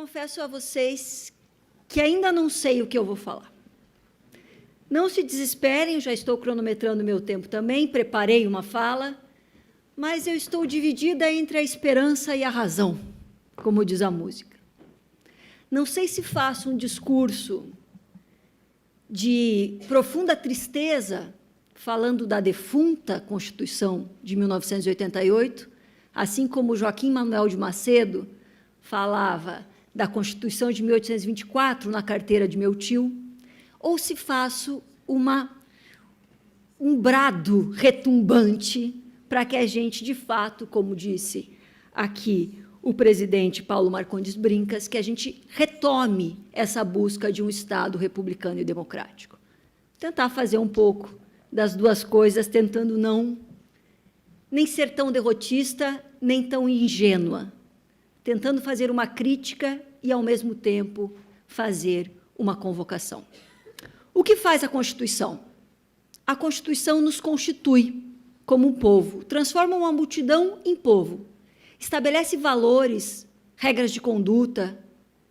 confesso a vocês que ainda não sei o que eu vou falar. Não se desesperem, já estou cronometrando meu tempo também, preparei uma fala, mas eu estou dividida entre a esperança e a razão, como diz a música. Não sei se faço um discurso de profunda tristeza, falando da defunta Constituição de 1988, assim como Joaquim Manuel de Macedo falava da Constituição de 1824 na carteira de meu tio, ou se faço um brado retumbante para que a gente, de fato, como disse aqui o presidente Paulo Marcondes Brincas, que a gente retome essa busca de um Estado republicano e democrático. Tentar fazer um pouco das duas coisas, tentando não nem ser tão derrotista, nem tão ingênua, tentando fazer uma crítica e, ao mesmo tempo, fazer uma convocação. O que faz a Constituição? A Constituição nos constitui como um povo, transforma uma multidão em povo, estabelece valores, regras de conduta.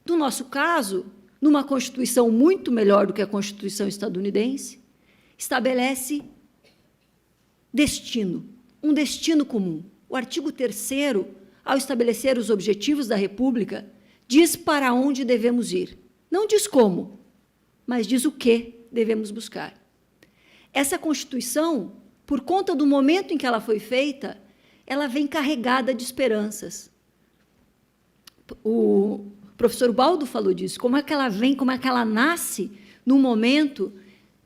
No nosso caso, numa Constituição muito melhor do que a Constituição estadunidense, estabelece destino, um destino comum. O artigo 3º, ao estabelecer os objetivos da República, diz para onde devemos ir. Não diz como, mas diz o que devemos buscar. Essa Constituição, por conta do momento em que ela foi feita, ela vem carregada de esperanças. O professor Baldo falou disso, como é que ela vem, como é que ela nasce num momento.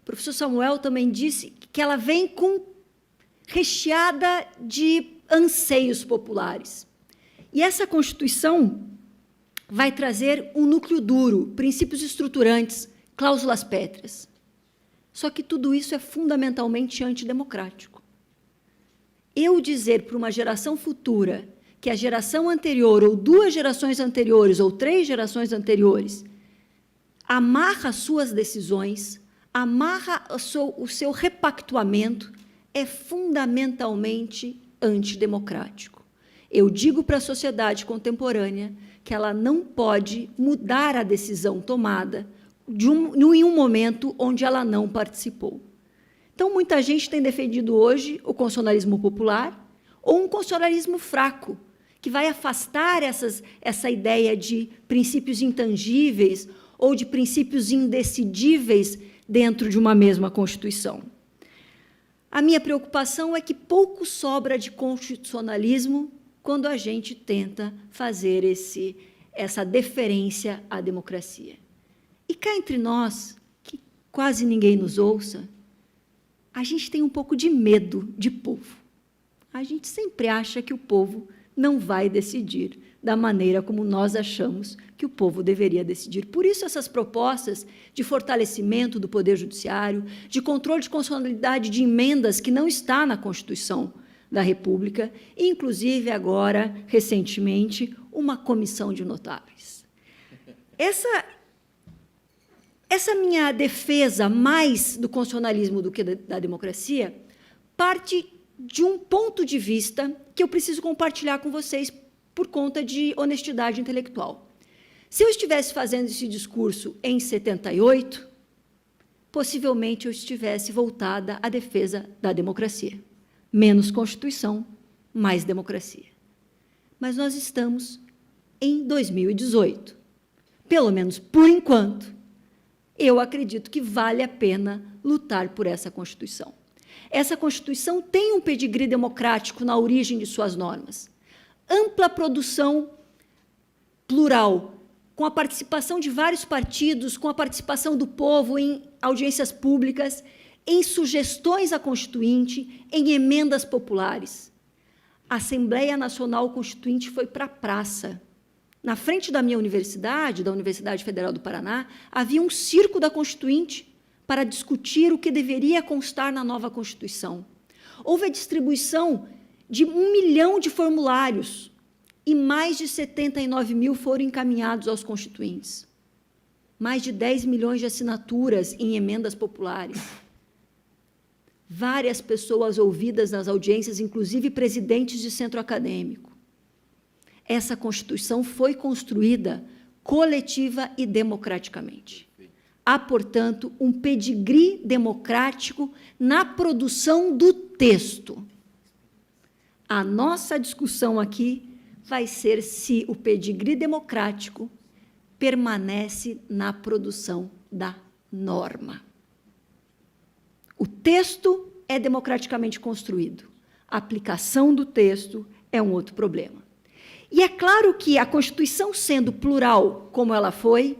O professor Samuel também disse que ela vem recheada de anseios populares. E essa Constituição vai trazer um núcleo duro, princípios estruturantes, cláusulas pétreas. Só que tudo isso é fundamentalmente antidemocrático. Eu dizer para uma geração futura que a geração anterior, ou 2 gerações anteriores, ou 3 gerações anteriores, amarra suas decisões, amarra o seu repactuamento, é fundamentalmente antidemocrático. Eu digo para a sociedade contemporânea que ela não pode mudar a decisão tomada em um momento onde ela não participou. Então, muita gente tem defendido hoje o constitucionalismo popular ou um constitucionalismo fraco, que vai afastar essa ideia de princípios intangíveis ou de princípios indecidíveis dentro de uma mesma Constituição. A minha preocupação é que pouco sobra de constitucionalismo quando a gente tenta fazer essa deferência à democracia. E cá entre nós, que quase ninguém nos ouça, a gente tem um pouco de medo de povo. A gente sempre acha que o povo não vai decidir da maneira como nós achamos que o povo deveria decidir. Por isso, essas propostas de fortalecimento do Poder Judiciário, de controle de constitucionalidade de emendas que não está na Constituição da República, e, inclusive, agora, recentemente, uma comissão de notáveis. Essa minha defesa mais do constitucionalismo do que da democracia parte de um ponto de vista que eu preciso compartilhar com vocês por conta de honestidade intelectual. Se eu estivesse fazendo esse discurso em 78, possivelmente eu estivesse voltada à defesa da democracia. Menos Constituição, mais democracia. Mas nós estamos em 2018. Pelo menos por enquanto, eu acredito que vale a pena lutar por essa Constituição. Essa Constituição tem um pedigree democrático na origem de suas normas. Ampla produção plural, com a participação de vários partidos, com a participação do povo em audiências públicas, em sugestões à Constituinte, em emendas populares. A Assembleia Nacional Constituinte foi para a praça. Na frente da minha universidade, da Universidade Federal do Paraná, havia um circo da Constituinte para discutir o que deveria constar na nova Constituição. Houve a distribuição de 1 milhão de formulários e mais de 79 mil foram encaminhados aos constituintes. Mais de 10 milhões de assinaturas em emendas populares. Várias pessoas ouvidas nas audiências, inclusive presidentes de centro acadêmico. Essa Constituição foi construída coletiva e democraticamente. Há, portanto, um pedigree democrático na produção do texto. A nossa discussão aqui vai ser se o pedigree democrático permanece na produção da norma. O texto é democraticamente construído. A aplicação do texto é um outro problema. E é claro que a Constituição, sendo plural como ela foi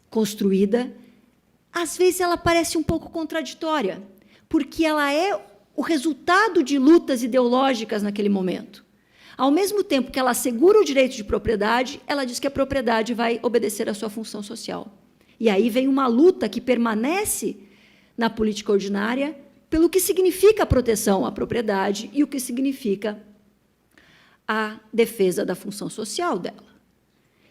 construída, às vezes ela parece um pouco contraditória, porque ela é o resultado de lutas ideológicas naquele momento. Ao mesmo tempo que ela assegura o direito de propriedade, ela diz que a propriedade vai obedecer à sua função social. E aí vem uma luta que permanece na política ordinária pelo que significa a proteção à propriedade e o que significa a defesa da função social dela.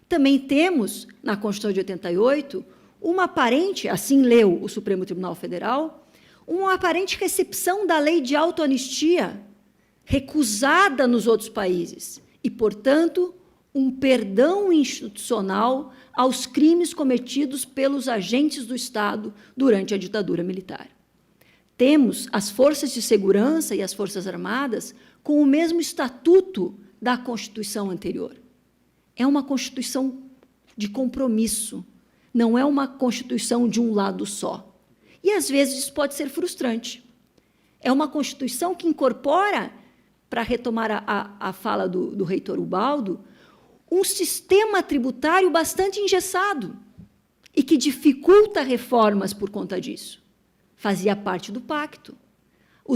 Também temos, na Constituição de 88, uma aparente, assim leu o Supremo Tribunal Federal, uma aparente recepção da lei de autoanistia, recusada nos outros países, e, portanto, um perdão institucional aos crimes cometidos pelos agentes do Estado durante a ditadura militar. Temos as forças de segurança e as Forças Armadas com o mesmo estatuto da Constituição anterior. É uma Constituição de compromisso, não é uma Constituição de um lado só. E, às vezes, isso pode ser frustrante. É uma Constituição que incorpora, para retomar a fala do reitor Ubaldo, um sistema tributário bastante engessado e que dificulta reformas por conta disso. Fazia parte do pacto.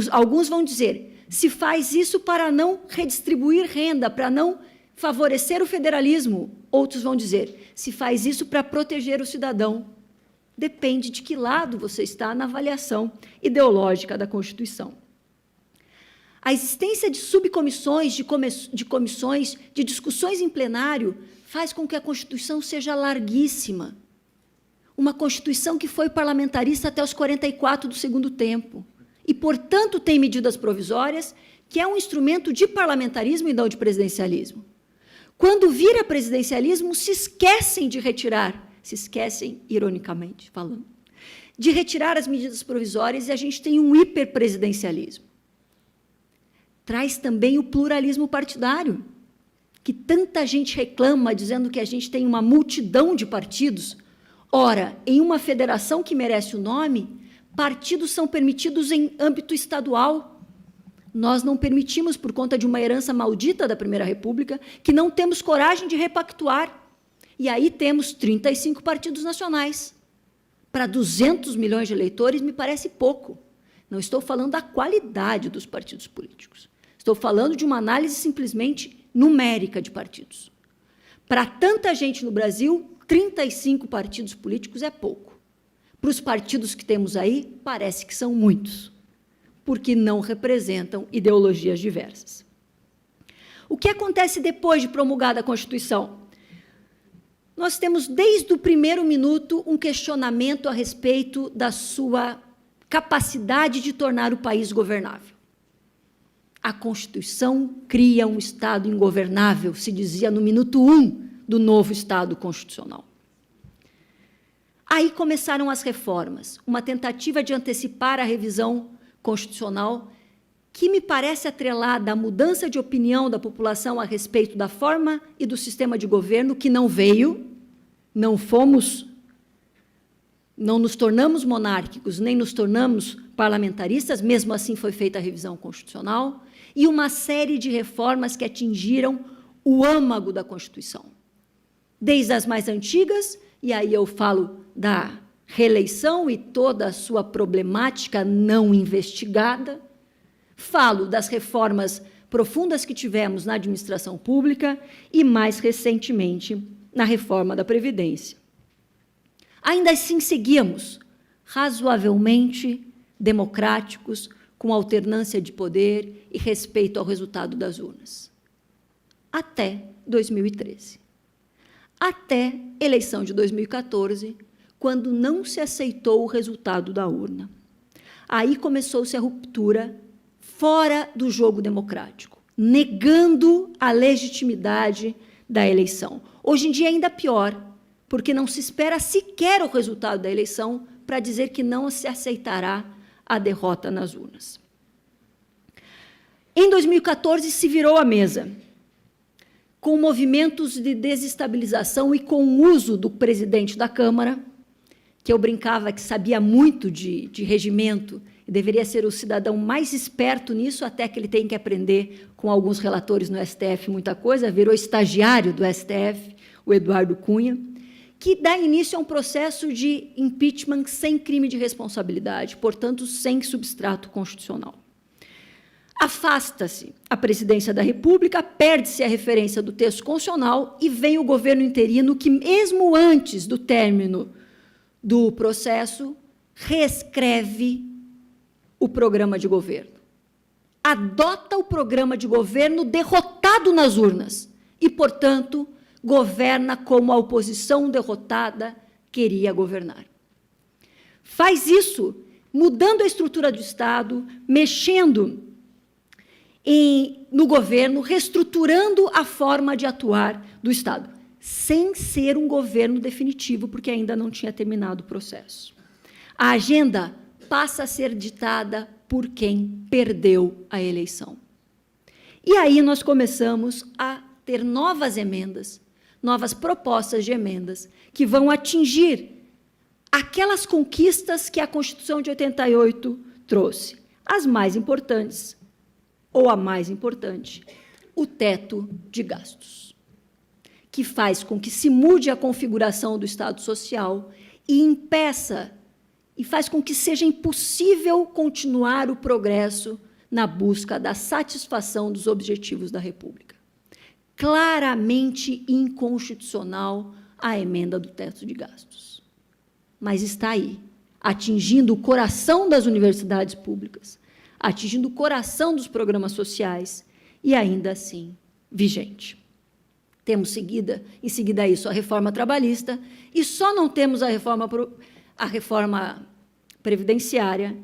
Alguns vão dizer, se faz isso para não redistribuir renda, para não favorecer o federalismo. Outros vão dizer, se faz isso para proteger o cidadão. Depende de que lado você está na avaliação ideológica da Constituição. A existência de subcomissões, de comissões, de discussões em plenário, faz com que a Constituição seja larguíssima. Uma Constituição que foi parlamentarista até os 44 do segundo tempo. E, portanto, tem medidas provisórias, que é um instrumento de parlamentarismo e não de presidencialismo. Quando vira presidencialismo, se esquecem de retirar, se esquecem, ironicamente falando, de retirar as medidas provisórias e a gente tem um hiperpresidencialismo. Traz também o pluralismo partidário, que tanta gente reclama, dizendo que a gente tem uma multidão de partidos. Ora, em uma federação que merece o nome, partidos são permitidos em âmbito estadual. Nós não permitimos, por conta de uma herança maldita da Primeira República, que não temos coragem de repactuar. E aí temos 35 partidos nacionais. Para 200 milhões de eleitores, me parece pouco. Não estou falando da qualidade dos partidos políticos. Estou falando de uma análise simplesmente numérica de partidos. Para tanta gente no Brasil, 35 partidos políticos é pouco. Para os partidos que temos aí, parece que são muitos, porque não representam ideologias diversas. O que acontece depois de promulgada a Constituição? Nós temos, desde o primeiro minuto, um questionamento a respeito da sua capacidade de tornar o país governável. A Constituição cria um Estado ingovernável, se dizia no minuto 1 do novo Estado constitucional. Aí começaram as reformas, uma tentativa de antecipar a revisão constitucional, que me parece atrelada à mudança de opinião da população a respeito da forma e do sistema de governo, que não veio, não nos tornamos monárquicos, nem nos tornamos parlamentaristas, mesmo assim foi feita a revisão constitucional, e uma série de reformas que atingiram o âmago da Constituição. Desde as mais antigas, e aí eu falo da reeleição e toda a sua problemática não investigada, falo das reformas profundas que tivemos na administração pública e, mais recentemente, na reforma da Previdência. Ainda assim, seguíamos razoavelmente democráticos, com alternância de poder e respeito ao resultado das urnas. Até 2013. Até a eleição de 2014, quando não se aceitou o resultado da urna. Aí começou-se a ruptura fora do jogo democrático, negando a legitimidade da eleição. Hoje em dia, ainda pior, porque não se espera sequer o resultado da eleição para dizer que não se aceitará a derrota nas urnas. Em 2014, se virou a mesa, com movimentos de desestabilização e com o uso do presidente da Câmara, que eu brincava que sabia muito de regimento e deveria ser o cidadão mais esperto nisso, até que ele tem que aprender com alguns relatores no STF muita coisa, virou estagiário do STF, o Eduardo Cunha, que dá início a um processo de impeachment sem crime de responsabilidade, portanto, sem substrato constitucional. Afasta-se a presidência da República, perde-se a referência do texto constitucional e vem o governo interino que, mesmo antes do término do processo, reescreve o programa de governo. Adota o programa de governo derrotado nas urnas e, portanto, governa como a oposição derrotada queria governar. Faz isso mudando a estrutura do Estado, mexendo no governo, reestruturando a forma de atuar do Estado, sem ser um governo definitivo, porque ainda não tinha terminado o processo. A agenda passa a ser ditada por quem perdeu a eleição. E aí nós começamos a ter novas emendas, novas propostas de emendas, que vão atingir aquelas conquistas que a Constituição de 88 trouxe. As mais importantes, ou a mais importante, o teto de gastos, que faz com que se mude a configuração do Estado Social e impeça, e faz com que seja impossível continuar o progresso na busca da satisfação dos objetivos da República. Claramente inconstitucional a emenda do teto de gastos. Mas está aí, atingindo o coração das universidades públicas, atingindo o coração dos programas sociais e, ainda assim, vigente. Temos em seguida a isso a reforma trabalhista e só não temos a reforma previdenciária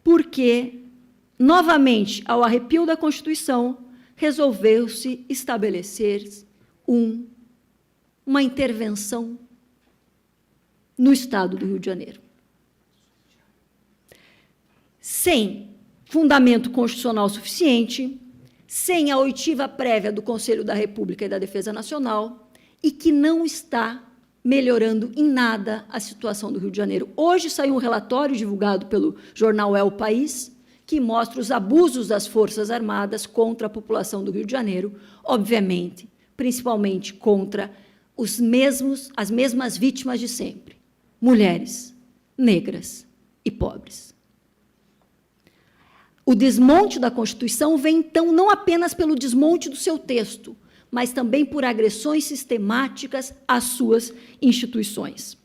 porque, novamente, ao arrepio da Constituição, resolveu-se estabelecer uma intervenção no Estado do Rio de Janeiro. Sem fundamento constitucional suficiente, sem a oitiva prévia do Conselho da República e da Defesa Nacional, e que não está melhorando em nada a situação do Rio de Janeiro. Hoje saiu um relatório divulgado pelo jornal É o País, que mostra os abusos das Forças Armadas contra a população do Rio de Janeiro, obviamente, principalmente contra as mesmas vítimas de sempre, mulheres, negras e pobres. O desmonte da Constituição vem, então, não apenas pelo desmonte do seu texto, mas também por agressões sistemáticas às suas instituições.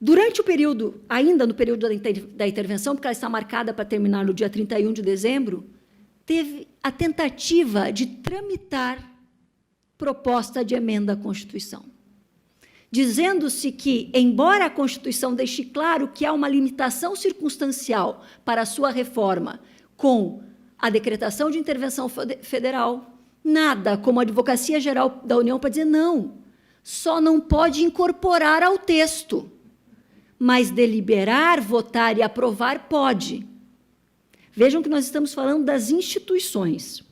Durante o período, ainda no período da intervenção, porque ela está marcada para terminar no dia 31 de dezembro, teve a tentativa de tramitar proposta de emenda à Constituição, dizendo-se que, embora a Constituição deixe claro que há uma limitação circunstancial para a sua reforma com a decretação de intervenção federal, nada como a Advocacia Geral da União para dizer não, só não pode incorporar ao texto, mas deliberar, votar e aprovar pode. Vejam que nós estamos falando das instituições.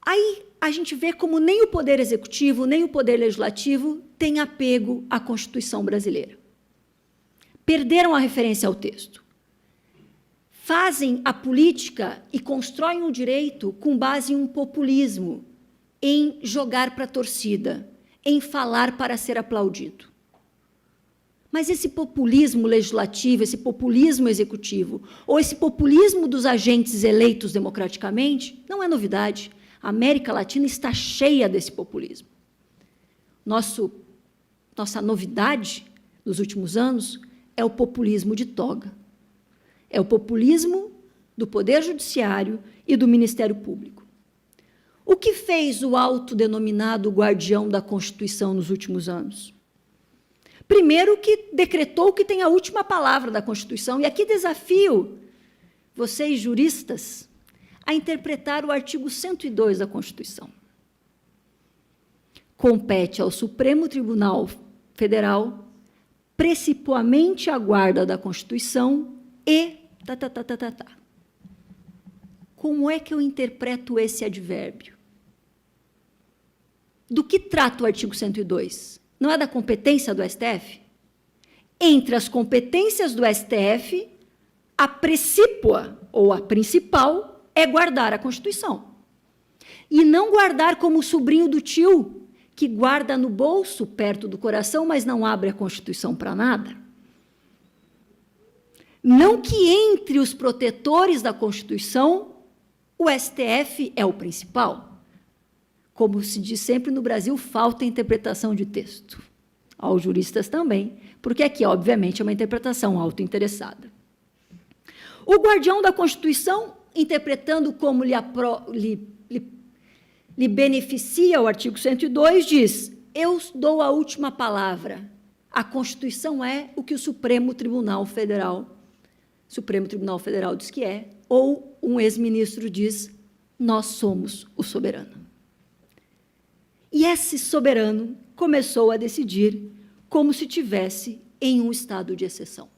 Aí a gente vê como nem o Poder Executivo, nem o Poder Legislativo têm apego à Constituição brasileira. Perderam a referência ao texto. Fazem a política e constroem o direito com base em um populismo, em jogar para a torcida, em falar para ser aplaudido. Mas esse populismo legislativo, esse populismo executivo, ou esse populismo dos agentes eleitos democraticamente, não é novidade. A América Latina está cheia desse populismo. Nossa novidade nos últimos anos é o populismo de toga. É o populismo do Poder Judiciário e do Ministério Público. O que fez o autodenominado guardião da Constituição nos últimos anos? Primeiro, que decretou que tem a última palavra da Constituição, e aqui desafio vocês, juristas, a interpretar o artigo 102 da Constituição. compete ao Supremo Tribunal Federal, precipuamente a guarda da Constituição e... Como é que eu interpreto esse advérbio? Do que trata o artigo 102? Não é da competência do STF? Entre as competências do STF, a precípua, ou a principal, é guardar a Constituição. E não guardar como o sobrinho do tio, que guarda no bolso, perto do coração, mas não abre a Constituição para nada. Não que entre os protetores da Constituição, o STF é o principal. Como se diz sempre no Brasil, falta interpretação de texto. Aos juristas também, porque aqui, obviamente, é uma interpretação autointeressada. O guardião da Constituição, interpretando como lhe beneficia o artigo 102, diz: eu dou a última palavra. A Constituição é o que o Supremo Tribunal Federal diz que é, ou um ex-ministro diz: nós somos o soberano. E esse soberano começou a decidir como se tivesse em um estado de exceção,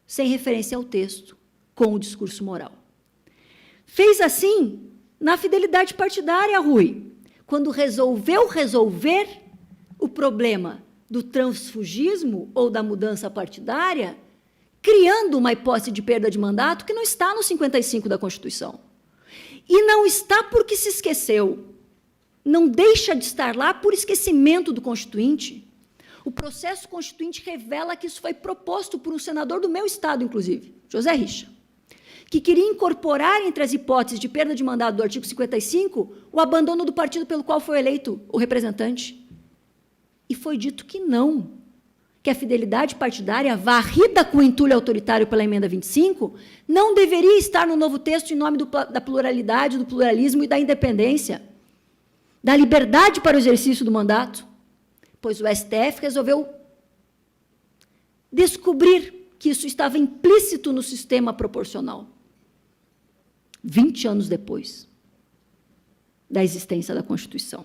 sem referência ao texto, com o discurso moral. Fez assim na fidelidade partidária, Rui, quando resolveu resolver o problema do transfugismo ou da mudança partidária, criando uma hipótese de perda de mandato que não está no 55 da Constituição. E não está porque se esqueceu. Não deixa de estar lá por esquecimento do Constituinte. O processo Constituinte revela que isso foi proposto por um senador do meu estado, inclusive, José Richa, que queria incorporar entre as hipóteses de perda de mandato do artigo 55 o abandono do partido pelo qual foi eleito o representante. E foi dito que não, que a fidelidade partidária, varrida com o entulho autoritário pela emenda 25, não deveria estar no novo texto em nome da pluralidade, do pluralismo e da independência, da liberdade para o exercício do mandato, pois o STF resolveu descobrir que isso estava implícito no sistema proporcional, 20 anos depois da existência da Constituição.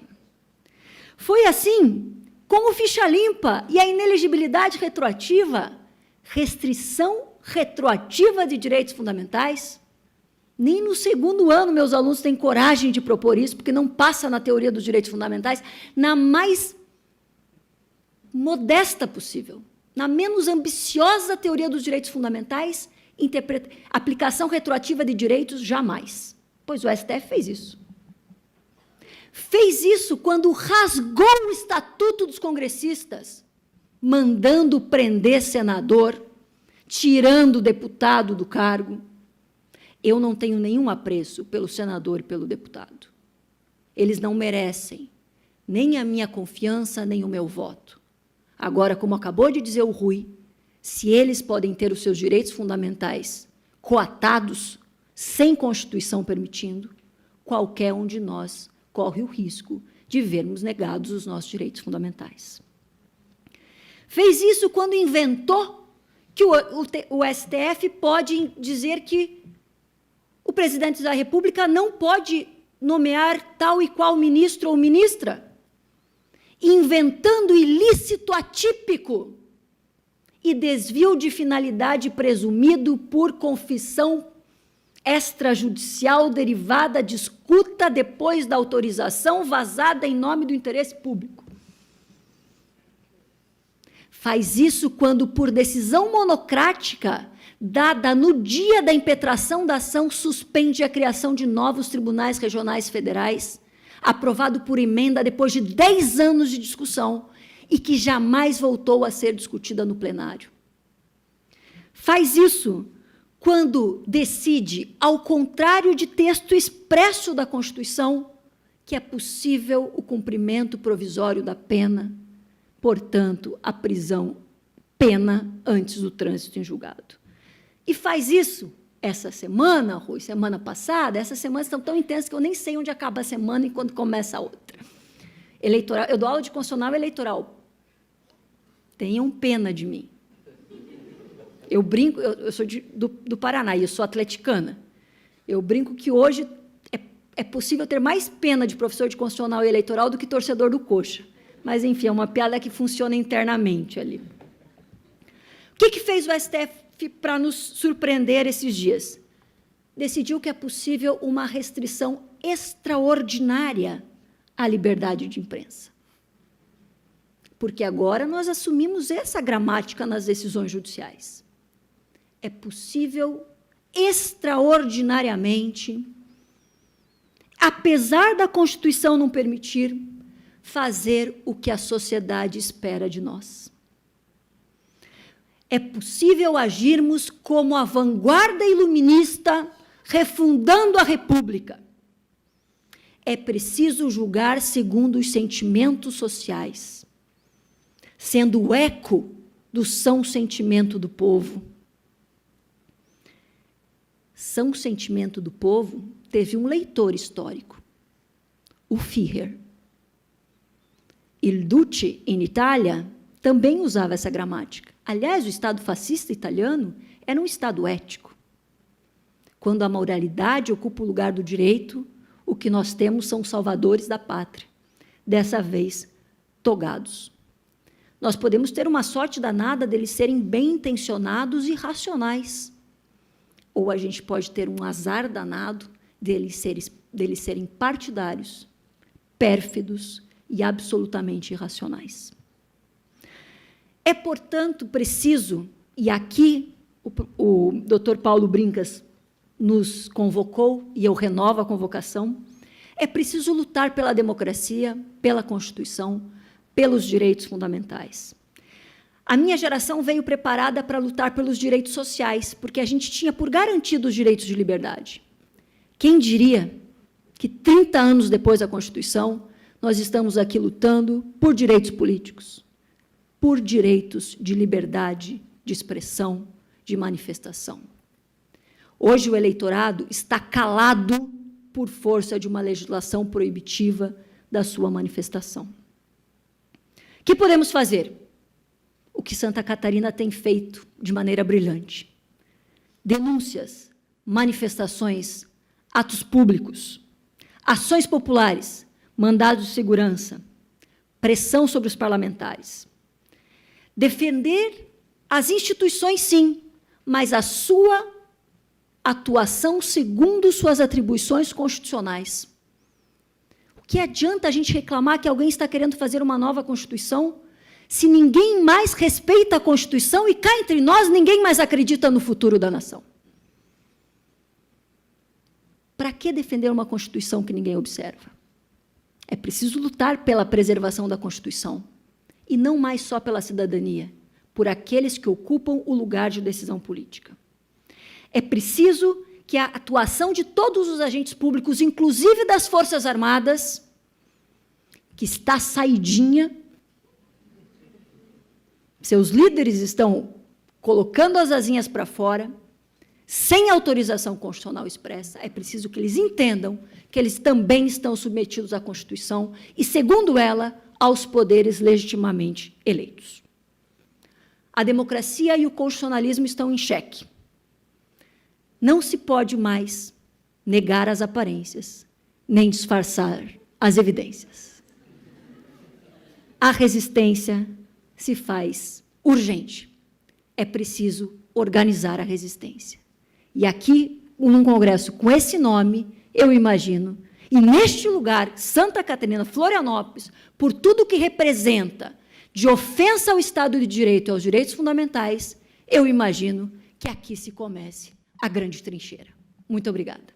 Foi assim, como ficha limpa e a inelegibilidade retroativa, restrição retroativa de direitos fundamentais. Nem no segundo ano meus alunos têm coragem de propor isso, porque não passa na teoria dos direitos fundamentais, na mais modesta possível, na menos ambiciosa teoria dos direitos fundamentais, aplicação retroativa de direitos, jamais. Pois o STF fez isso. Fez isso quando rasgou o Estatuto dos Congressistas, mandando prender senador, tirando o deputado do cargo. Eu não tenho nenhum apreço pelo senador e pelo deputado. Eles não merecem nem a minha confiança, nem o meu voto. Agora, como acabou de dizer o Rui, se eles podem ter os seus direitos fundamentais coatados, sem Constituição permitindo, qualquer um de nós corre o risco de vermos negados os nossos direitos fundamentais. Fez isso quando inventou que o STF pode dizer que o presidente da República não pode nomear tal e qual ministro ou ministra, inventando ilícito atípico e desvio de finalidade presumido por confissão extrajudicial derivada de escuta depois da autorização vazada em nome do interesse público. Faz isso quando, por decisão monocrática, dada no dia da impetração da ação, suspende a criação de novos tribunais regionais federais, aprovado por emenda depois de 10 anos de discussão e que jamais voltou a ser discutida no plenário. Faz isso quando decide, ao contrário de texto expresso da Constituição, que é possível o cumprimento provisório da pena, portanto, a prisão, pena antes do trânsito em julgado. E faz isso essa semana, Rui, semana passada. Essas semanas estão tão intensas que eu nem sei onde acaba a semana e quando começa a outra. Eleitoral, eu dou aula de constitucional eleitoral. Tenham pena de mim. Eu brinco, eu sou do Paraná e eu sou atleticana. Eu brinco que hoje É possível ter mais pena de professor de constitucional e eleitoral do que torcedor do Coxa. Mas, enfim, é uma piada que funciona internamente ali. O que fez o STF para nos surpreender esses dias? Decidiu que é possível uma restrição extraordinária à liberdade de imprensa. Porque agora nós assumimos essa gramática nas decisões judiciais. É possível, extraordinariamente, apesar da Constituição não permitir, fazer o que a sociedade espera de nós. É possível agirmos como a vanguarda iluminista, refundando a República. É preciso julgar segundo os sentimentos sociais, sendo o eco do são sentimento do povo. São sentimento do povo teve um leitor histórico, o Führer. Il Duce, em Itália, também usava essa gramática. Aliás, o Estado fascista italiano era um Estado ético. Quando a moralidade ocupa o lugar do direito, o que nós temos são os salvadores da pátria, dessa vez, togados. Nós podemos ter uma sorte danada deles serem bem-intencionados e racionais. Ou a gente pode ter um azar danado deles serem partidários, pérfidos e absolutamente irracionais. É, portanto, preciso, e aqui o Dr. Paulo Brincas nos convocou, e eu renovo a convocação, é preciso lutar pela democracia, pela Constituição, pelos direitos fundamentais. A minha geração veio preparada para lutar pelos direitos sociais, porque a gente tinha por garantido os direitos de liberdade. Quem diria que 30 anos depois da Constituição, nós estamos aqui lutando por direitos políticos, por direitos de liberdade, de expressão, de manifestação. Hoje o eleitorado está calado por força de uma legislação proibitiva da sua manifestação. O que podemos fazer? O que Santa Catarina tem feito de maneira brilhante. Denúncias, manifestações, atos públicos, ações populares, mandados de segurança, pressão sobre os parlamentares. Defender as instituições, sim, mas a sua atuação segundo suas atribuições constitucionais. O que adianta a gente reclamar que alguém está querendo fazer uma nova Constituição se ninguém mais respeita a Constituição e cá entre nós ninguém mais acredita no futuro da nação? Para que defender uma Constituição que ninguém observa? É preciso lutar pela preservação da Constituição, e não mais só pela cidadania, por aqueles que ocupam o lugar de decisão política. É preciso que a atuação de todos os agentes públicos, inclusive das Forças Armadas, que está saidinha, seus líderes estão colocando as asinhas para fora, sem autorização constitucional expressa, é preciso que eles entendam que eles também estão submetidos à Constituição e, segundo ela, aos poderes legitimamente eleitos. A democracia e o constitucionalismo estão em xeque. Não se pode mais negar as aparências, nem disfarçar as evidências. A resistência se faz urgente. É preciso organizar a resistência. E aqui, num congresso com esse nome, eu imagino, e neste lugar, Santa Catarina, Florianópolis, por tudo que representa de ofensa ao Estado de Direito e aos direitos fundamentais, eu imagino que aqui se comece a grande trincheira. Muito obrigada.